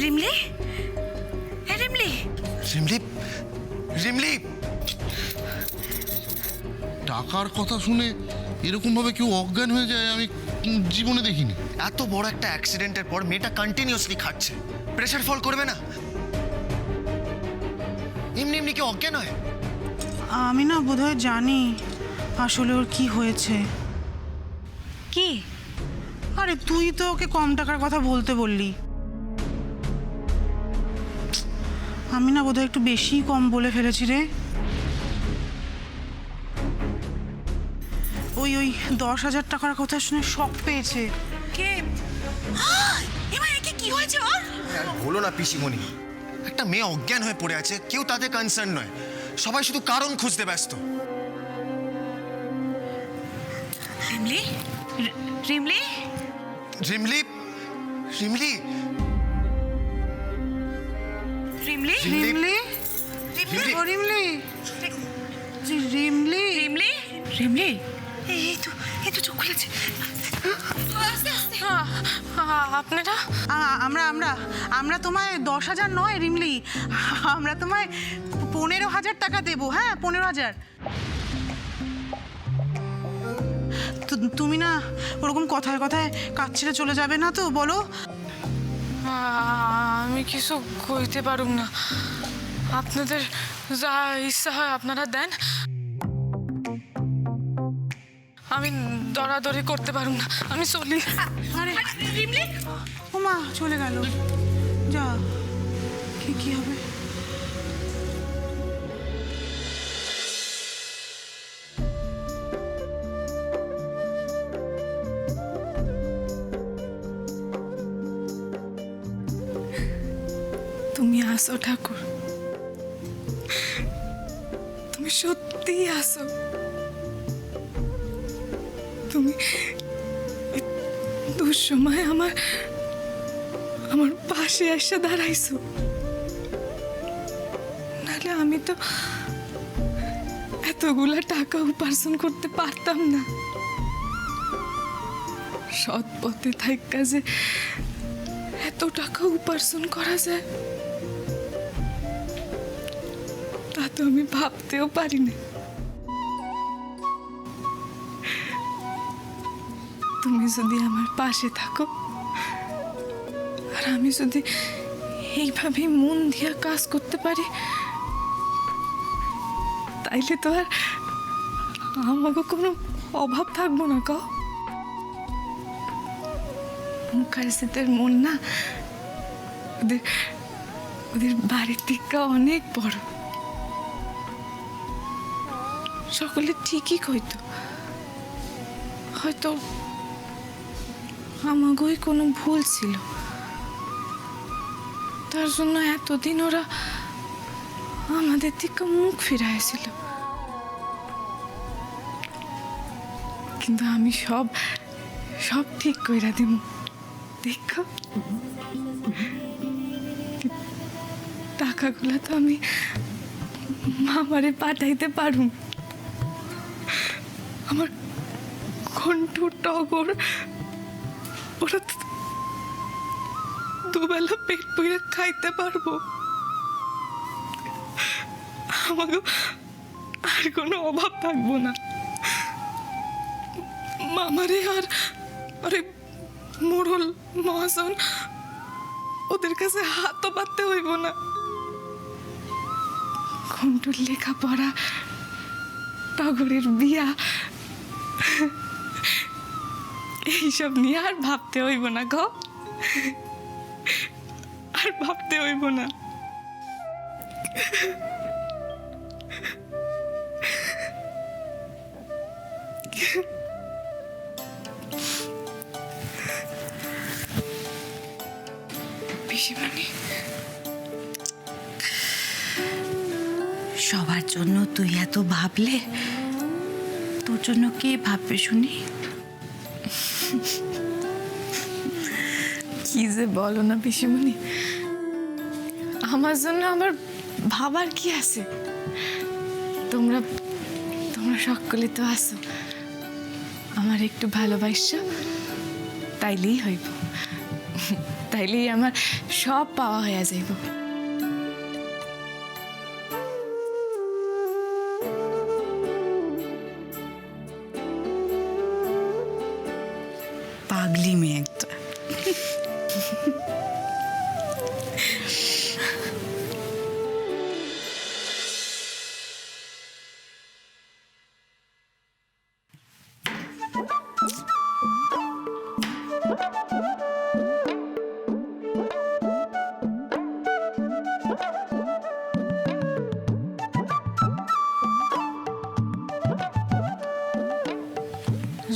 রিমলি, হ্যাঁ রিমলি। রিমলি, রিমলি, টাকার কথা শুনে এরকম ভাবে কেউ অজ্ঞান হয়ে যায় আমি জীবনে দেখিনি। এত বড় একটা অ্যাক্সিডেন্টের পর মেয়েটা কন্টিনিউয়াসলি খাচ্ছে, প্রেশার ফল করবে না? এমনি এমনি কি অজ্ঞান হয়? আমি না বোধহয় জানি আসলে ওর কি হয়েছে। কি? আরে তুই তো ওকে কম টাকার কথা বলতে বললি। আমি না বোধহয় একটু বেশি কম বলে ফেলেছি রে। ওই 10,000 টাকার কথা শুনে শক পেয়েছে। কে? এবার একে কি হয়েছে ওর? আর বলো না পিসিমণি, একটা মেয়ে অজ্ঞান হয়ে পড়ে আছে, কেউ তাতে কনসার্ন নয়, সবাই শুধু কারণ খুঁজতে ব্যস্ত। রিমলি, রিমলি, রিমলি, রিমলি, রিমলি, রিমলি, রিমলি, ও রিমলি, রিমলি, রিমলি, রিমলি, এই তো চোখ খুলেছে। আস্তে আস্তে। আপনারা? আমরা আমরা আমরা তোমায় 10,000 নয় রিমলি, আমরা তোমায় 15,000 টাকা দেবো। হ্যাঁ, 15,000। তুমি না ওরকম কথায় কথায় কাজ ছেড়ে চলে যাবে না তো, বলো? আমি কিছু কইতে পারুম না। আপনাদের যা ইচ্ছা হয় আপনারা দেন, আমি দরাদরি করতে পারুম না, আমি চলি। আরে রিমলি, ও মা, চলে গেল। যা, কি হবে? তুমি আসো ঠাকুর, তুমি সত্যিই আসো। তুমি দুঃসময় আমার পাশে এসে দাঁড়াইছো, নাহলে আমি তো এতগুলা টাকা উপার্জন করতে পারতাম না। সৎ পথে থাইকা যে এত টাকা উপার্জন করা যায় তা তো আমি ভাবতেও পারি না। তুমি যদি আমার পাশে থাকো আর আমি যদি এইভাবে মন দিয়া কাজ করতে পারি, তাইলে তো আর আমাকে কোনো অভাব থাকবো না। কও, মুখার্জিদের মন না ওদের বাড়ির থেকে অনেক বড়। সকলে ঠিকই কইতো, হয়তো আমাগোই কোনো ভুল ছিল, তার জন্য এতদিন ওরা আমাদের দিকে মুখ ফিরাইছিল। কিন্তু আমি সব ঠিক কইরা দিব, দেখো। টাকাগুলা তো আমি মামারে পাঠাইতে পারুম। আমার ঘন্টু, টগর, ওরা দুবেলা পেট পুড়ে খাইতে পারবো। আমাকে আর কোনো অভাব থাকবো না। মামারে আর আরে মোড়ল মহাজন ওদের কাছে হাতও পাততে হইব না। ঘন্টুর লেখাপড়া, টগরের বিয়া, এইসব নিয়ে আর ভাবতে হইব না। গো, আর ভাবতে হইব না। পিসিমণি, সবার জন্য তুই এত ভাবলে, তোর জন্য কে ভাববে শুনি? কি যে বলো না পিসিমণি, আমার জন্য আমার ভাবার কি আছে? তোমরা সকলে তো আছো, আমার একটু ভালোবাসা তাইলেই হইব। তাইলেই আমার সব পাওয়া হয়ে যাইব। পাগলি মেয়ে একটা।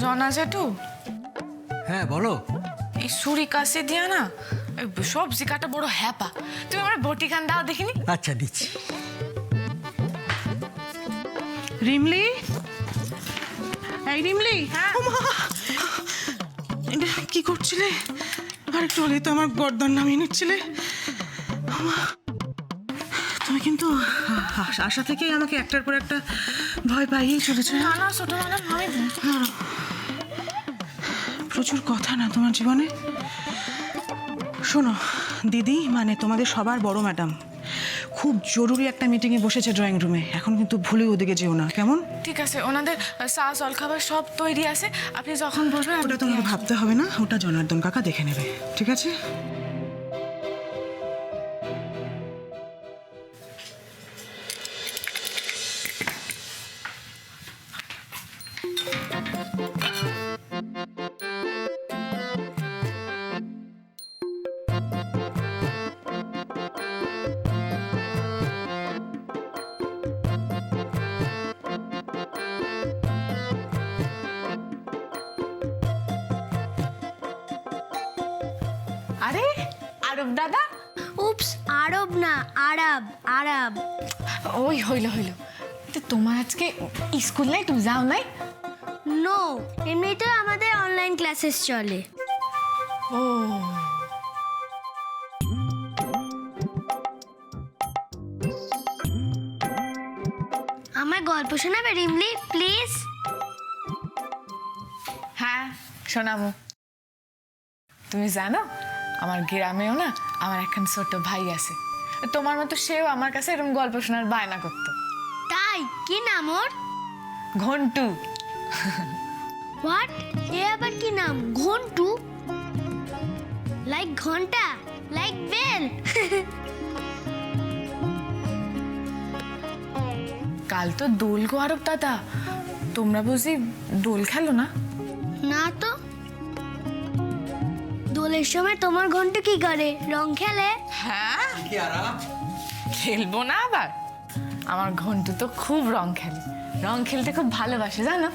জনা জেঠু, হ্যাঁ বলো। এই ছুরি কাছে দিয়া না এই সবজি কাটা বড় হ্যাপা। তুমি আমার বটি খান দাও দেখিনি। আচ্ছা দিচ্ছি। রিমলি, এই রিমলি, ওমা! এটা কি করছিলে? আর একটু হলেই তো আমার গর্দান নামিয়ে নিচ্ছিলে। ওমা! তুমি কিন্তু আশা থেকেই আমাকে একটার পর একটা ভয় পাইয়েই চলেছো। না না ছোট না, আমি প্রচুর কথা না তোমার জীবনে। শোনো দিদি, মানে তোমাদের সবার বড় ম্যাডাম খুব জরুরি একটা মিটিংয়ে বসেছে ড্রয়িং রুমে। এখন কিন্তু ভুলে ওদিকে যেও না, কেমন? ঠিক আছে, ওনাদের চা জল খাবার সব তৈরি আছে, আপনি যখন বলবেন ওটা তোমাকে ভাবতে হবে না, ওটা জনার্দন কাকা দেখে নেবে, ঠিক আছে? আরে আরব দাদা, উপস, আরব না, আরাব, আরাব। ওই হইল হইল। তো তোমার আজকে স্কুল নাই, তুমি যাও নাই? নো, এমনিতে আমাদের অনলাইন ক্লাসেস চলে। ও আমার গল্প শোনাবে রিমলি, প্লিজ? হ্যাঁ শোনাবো। তুমি জানো আমার গ্রামেও না আমার এখন ছোট ভাই আছে, তোমার মতো সেও আমার কাছে এরকম গল্প শোনার বায়না করতো। তাই? কি নাম ওর? ঘন্টু। হোয়াট? এ আবার কি নাম? ঘন্টু? লাইক ঘন্টা, লাইক বেল? কাল তো দোল গো আরব দাদা, তোমরা বুঝি দোল খেলো না? না তো। দোলের সময় তোমার ঘন্টু কি করে? রং খেলে? হ্যাঁ, খেলবো না আবার? আমার ঘন্টু তো খুব রং খেলে, রং খেলতে খুব ভালোবাসে জানো।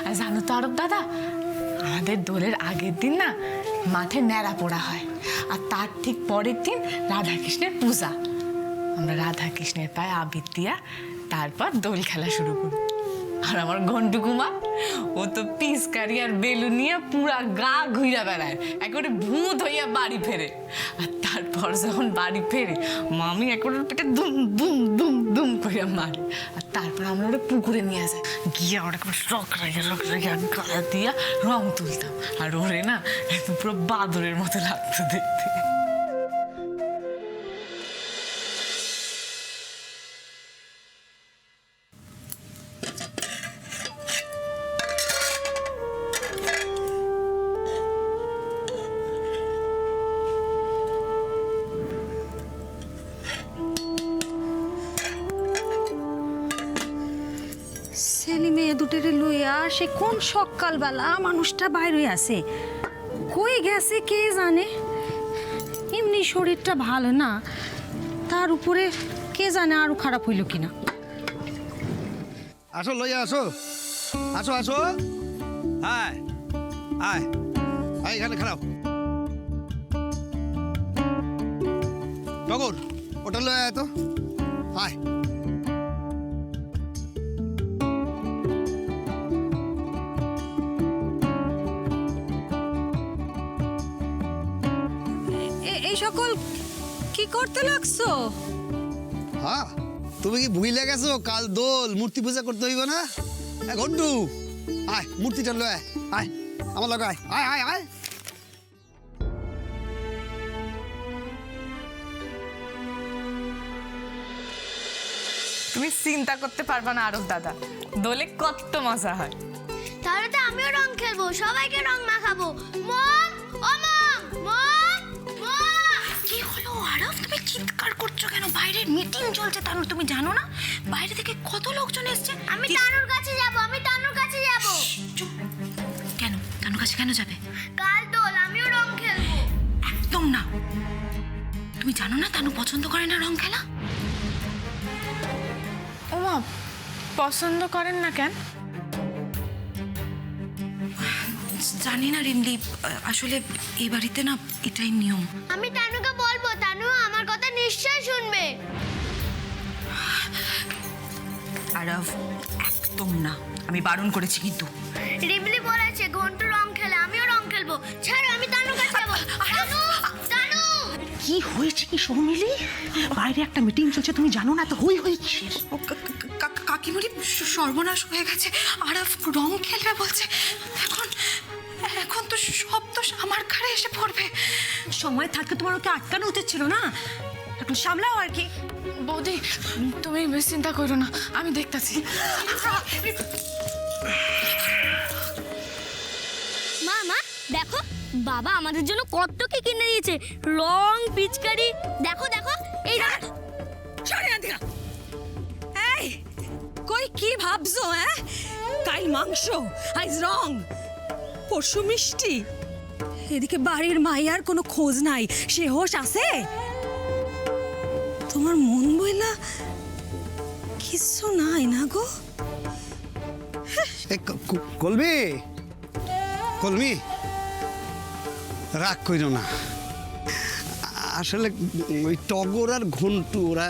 আর জানো তো আরব দাদা, আমাদের দোলের আগের দিন না মাঠে ন্যাড়া পোড়া হয়, আর তার ঠিক পরের দিন রাধাকৃষ্ণের পূজা। আমরা রাধাকৃষ্ণের পায়ে আবির দিয়া তারপর দোল খেলা শুরু করি। আর আমার ঘন্টু কুমার, ও তো পিচকারি আর বেলুন নিয়ে পুরা গা ঘুরে বেড়ায়, একেবারে ভূত হইয়া বাড়ি ফেরে। আর তারপর যখন বাড়ি ফেরে, মামি একেবারে পেটে দুম দুম দুম দুম করিয়া মারে। আর তারপর আমরা ওটা পুকুরে নিয়ে যাই, গিয়ে ওটা রক রাইয়া গায়ে দিয়া রং তুলতাম। আর ওরে না একদম পুরো বাদরের মতো লাগতো দেখতে। ছেলে মেয়ে দুটোরে লইয়া সে কোন সকালবেলা মানুষটা বাইরে আছে, কই গেছে কে জানে। এমনি শরীরটা ভালো না, তার উপরে কে জানে আরো খারাপ হইল কিনা। আসো লইয়া আসো, আসো আসো। হ্যাঁ আয় আয়, এখানে খারাপ টগর, ওটা লয়ে আয় তো, আয়। এই সকল কি করতে লাগছো? হ্যাঁ, তুমি কি ভুলে গেছো কাল দোল, মূর্তি পূজা করতে হইব না? ঘন্টু আয়, মূর্তিটা লয়ে আয়, আয় আমার লগে আয়, আয় আয় আয়। তুমি চিন্তা করতে পারবা না আরব দাদা, দোলে কত মজা হয়। তাহলে তো আমিও রং খেলবো, সবাইকে রং মাখাবো। মম, ও মম, মম, মম। কি হলো আরব, তুমি চিৎকার করছো কেন? বাইরে মিটিং চলছে তানুর, তুমি জানো না? বাইরে থেকে কত লোকজন এসছে। আমি তানুর কাছে যাব, আমি তানুর কাছে যাব। চুপ। কেন তানুর কাছে কেন যাবে? কাল দোল, আমিও রং খেলবো। একদম না। তুমি জানো না তানু পছন্দ করে না রং খেলা? ওমা, পছন্দ করেন না কেন? জানি না রিমলি, আসলে এই বাড়িতে না এটাই নিয়ম। আমি তানুকে বলবো, তানু আমার কথা নিশ্চয় শুনবে। আরব, একদম না, আমি বারণ করেছি কিন্তু। রিবলি বলেছে ঘন্টু রং খেলে, আমিও রং খেলবো। ছাড়ো, আমি তানুর কাছে যাব। তানু, তানু। কি হয়েছে কি শর্মিলি? বাইরে একটা মিটিং চলছে, তুমি জানো না? তো হই হয়েছে। ও কাকিমুড়ি, সর্বনাশ হয়ে গেছে। আরব রং খেলবে বলছে। এখন এখন তো সব দোষ আমার ঘাড়ে এসে পড়বে। সময় থাকতে তোমার ওকে আটকানো উচিত ছিল না? একটু সামলাও আর কি। বৌদি, তুমি বেশ চিন্তা করো না, আমি দেখতাছি। মা, মা দেখো, বাবা আমাদের জন্য কত কি কিনে দিয়েছে। রং, পিচকারি, দেখো দেখো এই রং। এই কই কি ভাবছো? কাল মাংস, আজ রং, পরশু মিষ্টি। এদিকে বাড়ির মাইয়ার কোনো খোঁজ নাই, সে হোশ আছে? তোমার মন বইলা কিছু নাই না গো? কলমি, কলমি, রাগ কইরো না। আসলে ওই টগর আর ঘন্টু ওরা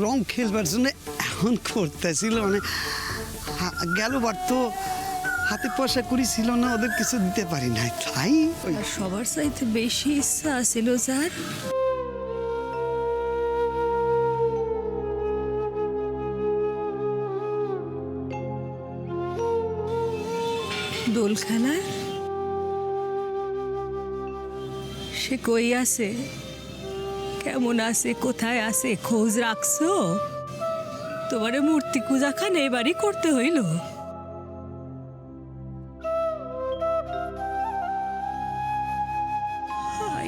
রং খেলবার জন্য এখন করতেছিল, মানে গেলবার তো হাতে পয়সা করি ছিল না, ওদের কিছু দিতে পারি নাই, তাই ওই সবার চাইতে বেশি ইচ্ছা ছিল যার। দোল খেলায় সে কই আছে, কেমন আছে, কোথায় আছে, খোঁজ রাখছো? তোমারে মূর্তি পূজা খান এবারই করতে হইল।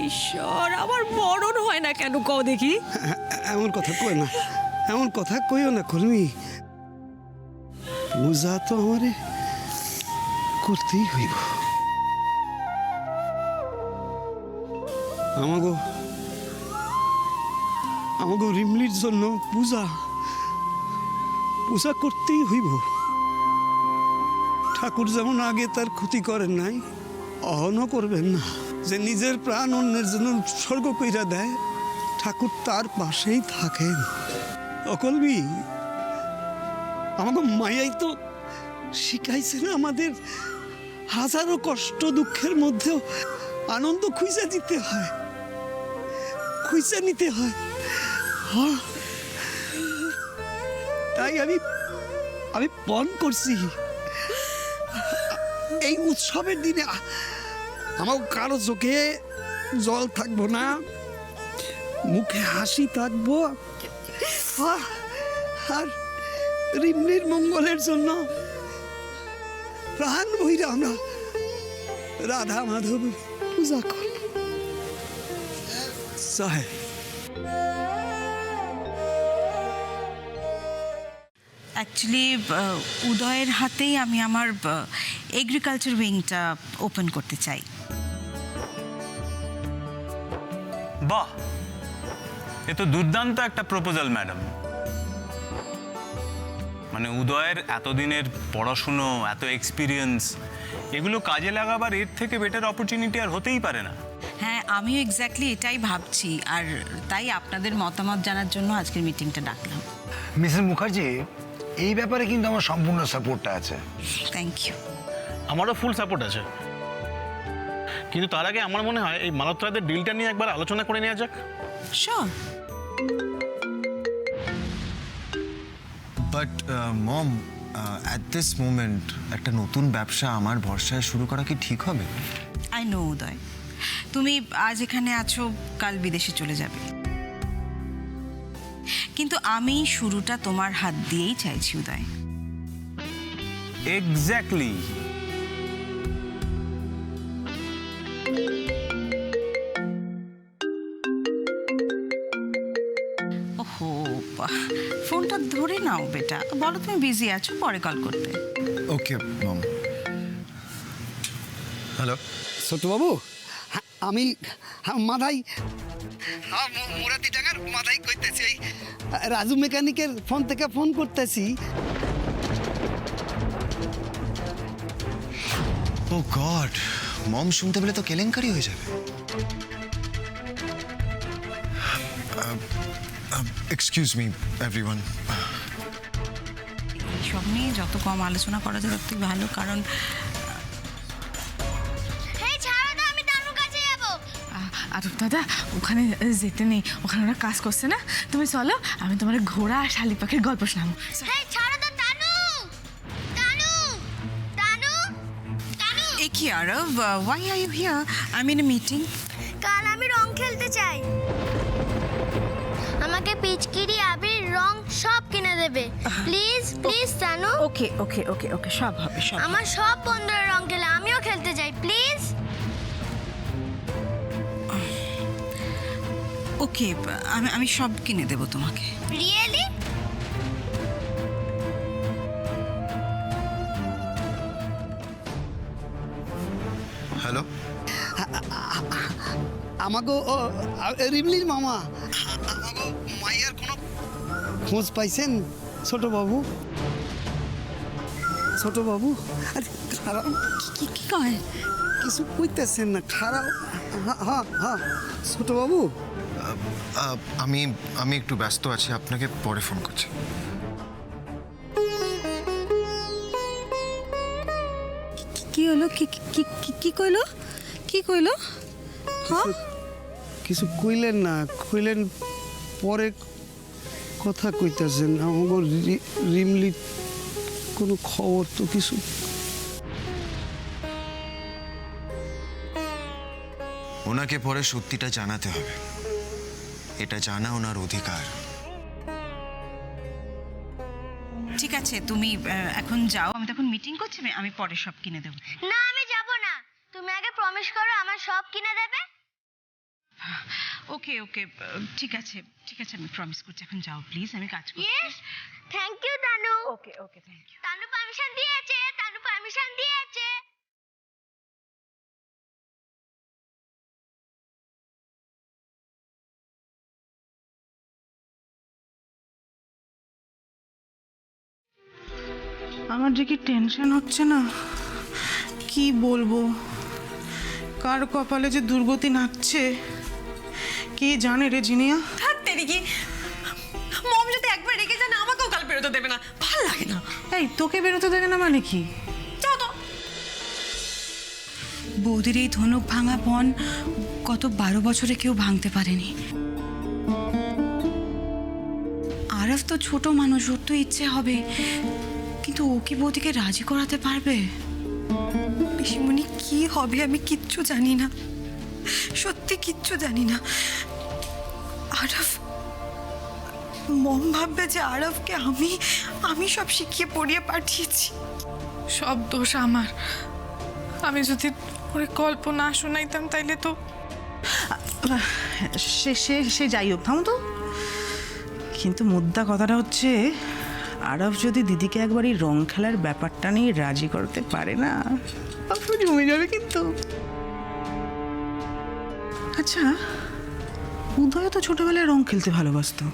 ঈশ্বর, আমার মরণ হয় না কেন কও দেখি? এমন কথা কই না, এমন কথা কইও না কলমি। পূজা তো আমারে করতেই হইব। আমাগো রিমলির জন্য পূজা পূজা করতেই হইব। ঠাকুর যেমন আগে তার ক্ষতি করেন নাই, অহনও করবেন না। যে নিজের প্রাণ অন্যের জন্য উৎসর্গ কইরা দেয়, ঠাকুর তার পাশেই থাকেন। অকলবি, আমাকে মায়াই তো শিখাইছেন আমাদের হাজারো কষ্ট দুঃখের মধ্যেও আনন্দ খুঁজে দিতে হয়, খুঁজে নিতে হয়। তাই আমি পণ করছি, এই উৎসবের দিনে আমার কারো চোখে জল থাকবো না, মুখে হাসি থাকবো, আর রিমলির মঙ্গলের জন্য প্রাণ বইরা আমরা রাধা মাধব পূজা করব। জয়। অ্যাকচুয়ালি উদয়ের হাতেই আমি আমার এগ্রিকালচার উইংটা ওপেন করতে চাই। বাহ, এ তো দুর্দান্ত একটা প্রপোজাল ম্যাডাম। মানে উদয়ের এতদিনের পড়াশুনো, এত এক্সপিরিয়েন্স, এগুলো কাজে লাগাবার এর থেকে বেটার অপরচুনিটি আর হতেই পারে না। হ্যাঁ, আমিও এক্স্যাক্টলি এটাই ভাবছি, আর তাই আপনাদের মতামত জানার জন্য আজকের মিটিংটা ডাকলাম। মিসেস মুখার্জি, এই ব্যাপারে কিন্তু আমার সম্পূর্ণ সাপোর্টটা আছে। Thank you. আমারও ফুল সাপোর্ট আছে, কিন্তু তার আগে আমার মনে হয় এই মালত্রাদের ডিলটা নিয়ে একবার আলোচনা করে নেওয়া যাক। Sure. But mom, at this moment একটা নতুন ব্যবসা আমার ভরসায় শুরু করা কি ঠিক হবে? আই নো উদয়, তুমি আজ এখানে আছো, কাল বিদেশে চলে যাবে। কিন্তু আমি শুরুটা তোমার হাত দিয়েই চাইছি উদয়। এক্স্যাক্টলি। ওহো, ফোনটা ধরে নাও বেটা, বলো তুমি বিজি আছো, পরে কল করতে। ওকে মম। হ্যালো। ছোটবাবু, আমি মাথায় মুরাদি ডাঙ্গার মাথায় কইতেছি, রাজু মেকানিকের ফোন থেকে ফোন করতেছি। ও গড, মম শুনতে পেলে তো কেলেঙ্কারি হয়ে যাবে। Excuse me everyone. সব নিয়ে যত কম আলোচনা করা যায় ততই ভালো, কারণ এই ছাড়ো তো, আমি তানুর কাছে যাব। আরব দাদা ওখানে যেতে নেই, ওখানে ওরা কাজ করছে না। তুমি চলো, আমি তোমার ঘোড়া আর শালিক পাখির গল্প শোনাবো। এই ছাড়ো তো তানু, তানু, তানু, তানু। এ কি Aarav, why are you here? I am in a meeting. কাল আমি রং খেলতে চাই। আমাকে পিচকিরি, আবির, রং সব কিনে দেবে প্লিজ, প্লিজ তানু। ওকে ওকে ওকে ওকে, সব হবে সব। আমার সব বন্ধুরা রং খেলে, আমিও খেলতে চাই প্লিজ। ওকে, আমি সব কিনে দেবো তোমাকে। রিয়েলি? হ্যালো। আমাকে রিমলির মামা, আমাকে মাইয়ার কোনো খোঁজ পাইছেন ছোটবাবু? ছোটবাবু, আরে খারাপ কি কয়? কিছু কইতেছেন না, খারাপ। হ্যাঁ হ্যাঁ ছোটবাবু, আমি একটু ব্যস্ত আছি, আপনাকে পরে ফোন করছি। কি হলো? কি কইলো? কি কইলো? হ্যাঁ, কিছু কইলেন না, কইলেন পরে কথা কইতেছেন। আমাকে রিমলি কোনো খবর তো কিছু। ওনাকে পরে সত্যিটা জানাতে হবে, এটা জানা ওনার অধিকার। ঠিক আছে, তুমি এখন যাও, আমি তখন মিটিং করছি, আমি পরে সব কিনে দেবো। না আমি যাব না, তুমি আগে প্রমিস করো আমার সব কিনে দেবে। ওকে ওকে, ঠিক আছে ঠিক আছে, আমি প্রমিস করছি। এখন যাও প্লিজ, আমি কাজ করছি। Yes, thank you Tanu. Okay okay, thank you. Tanu permission দিয়েছে, তানু পারমিশন দিয়েছে। আমার যে কি টেনশন হচ্ছে না, কি বলবো। কার কপালে যে দুর্গতি নাচছে কে জানে রে জিনিয়া। থাকতে দেখি মম যদি একবার রেখে যান, আমাকেও কাল বেরোতে দেবে না, ভাল লাগে না। এই তোকে বেরোতে দেবে না মানে কি? যাও তো। বৌদির এই ধনুক ভাঙা বন গত 12 বছরে কেউ ভাঙতে পারেনি। আরফ তো ছোট মানুষ, ওর তো ইচ্ছে হবে, কিন্তু ও কি বৌদিকে রাজি করাতে পারবে? পিসিমণি কি হবে আমি কিচ্ছু জানি না, সত্যি কিচ্ছু জানি না। আরফ, মম ভাববে যে আরফকে আমি সব শিখিয়ে পড়িয়ে পাঠিয়েছি। সব দোষ আমার। আমি যদি ওরে গল্প না শোনাইতাম তাইলে তো। সে যাই হোক, থামো তো। কিন্তু মুদ্রা কথাটা হচ্ছে, আরফ যদি দিদিকে একবার এই রং খেলার ব্যাপারটা নিয়ে রাজি করতে পারে না, তারপর জমে যাবে কিন্তু। আচ্ছা, উদয় তো ছোটবেলায় রং খেলতে ভালোবাসতো।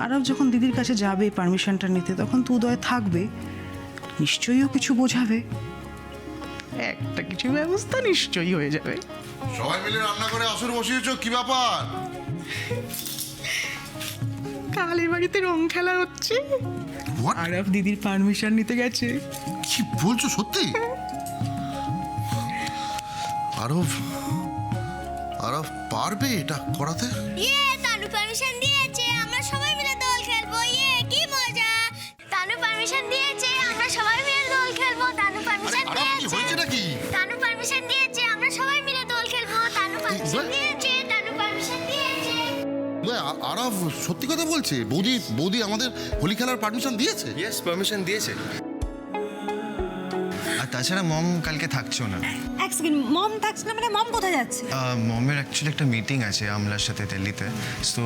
আরফ যখন দিদির কাছে যাবে পারমিশনটা নিতে, তখন তো উদয় থাকবে, নিশ্চয়ই ও কিছু বোঝাবে, একটা কিছু ব্যবস্থা নিশ্চয়ই হয়ে যাবে। সবাই মিলে রান্না করে আসর বসিয়েছো, কি ব্যাপার? কালের বাড়িতে রং খেলা হচ্ছে, আরফ দিদির পারমিশন নিতে গেছে। কি বলছো সত্যি? আরব পারবে এটা করাতে? ইয়ে, তানু পারমিশন দিয়েছে, আমরা সবাই মিলে দোল খেলবো। ইয়ে, কি মজা। তানু পারমিশন দিয়েছে, আমরা সবাই মিলে দোল খেলবো। তানু পারমিশন দিয়েছে। হয়েছে নাকি? তানু পারমিশন দিয়েছে, আমরা সবাই মিলে দোল খেলবো। তানু পারমিশন দিয়েছে, তানু পারমিশন দিয়েছে। আরাফ সত্যি কথা বলছে? বৌদি আমাদের হোলি খেলার পারমিশন দিয়েছে? ইয়েস, পারমিশন দিয়েছে। আর তাছাড়া মম কালকে থাকছেও না। এক সেকেন্ড, মম থাকছে না মানে মম কোথায় যাচ্ছে? মমের অ্যাকচুয়ালি একটা মিটিং আছে আমলার সাথে দিল্লিতে, সো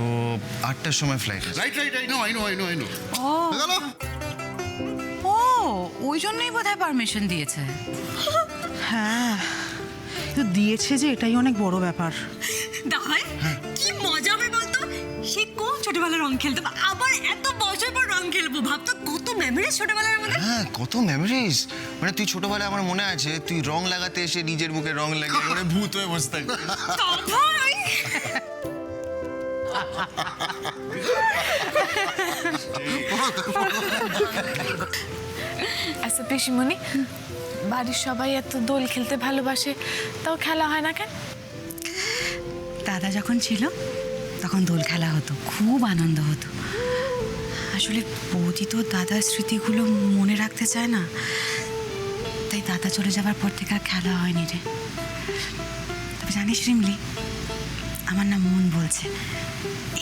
8টার সময় ফ্লাইট আছে। রাইট আই নো ও গেল। ও ওই জন্যই বোধহয় পারমিশন দিয়েছে। হ্যাঁ, তো দিয়েছে যে এটাই অনেক বড় ব্যাপার। দাঁড়ায় কি মজা হবে বলতো? সে কোন ছোটবেলায় রং খেলতো, আবার এত বছর পর রং খেলবো। ভাবতো কত মেমোরিজ ছোটবেলার আমাদের। হ্যাঁ, কত মেমোরিজ। মানে তুই ছোটবেলায় আমার মনে আছে তুই রং লাগাতে এসে নিজের মুখে রং লাগিয়ে মানে ভূত হয়ে বসে থাকবি। আচ্ছা পিসিমণি, বাড়ির সবাই এত দোল খেলতে ভালোবাসে, তাও খেলা হয় না কেন? দাদা যখন ছিল তখন দোল খেলা হতো, খুব আনন্দ হতো। আসলে বৌদি তো দাদার স্মৃতিগুলো মনে রাখতে চায় না, তাই দাদা চলে যাবার পর থেকে আর খেলা হয়নি রে। তবে জানিস রিমলি, আমার না মন বলছে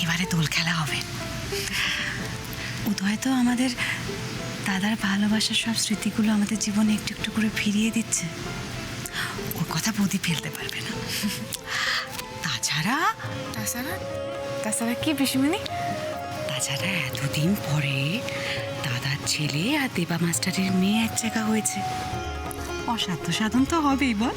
এবারে দোল খেলা হবে। উদয় তো আমাদের দাদার ভালোবাসার সব স্মৃতিগুলো আমাদের জীবনে একটু একটু করে ফিরিয়ে দিচ্ছে। ওর কথা বৌদি ফেলতে পারবে না। তাছাড়া তাছাড়া কি পিসিমণি? তাছাড়া এতদিন পরে দাদার ছেলে আর দেবা মাস্টারের মেয়ে এক জায়গা হয়েছে, অসাধ্য সাধন তো হবেই বল।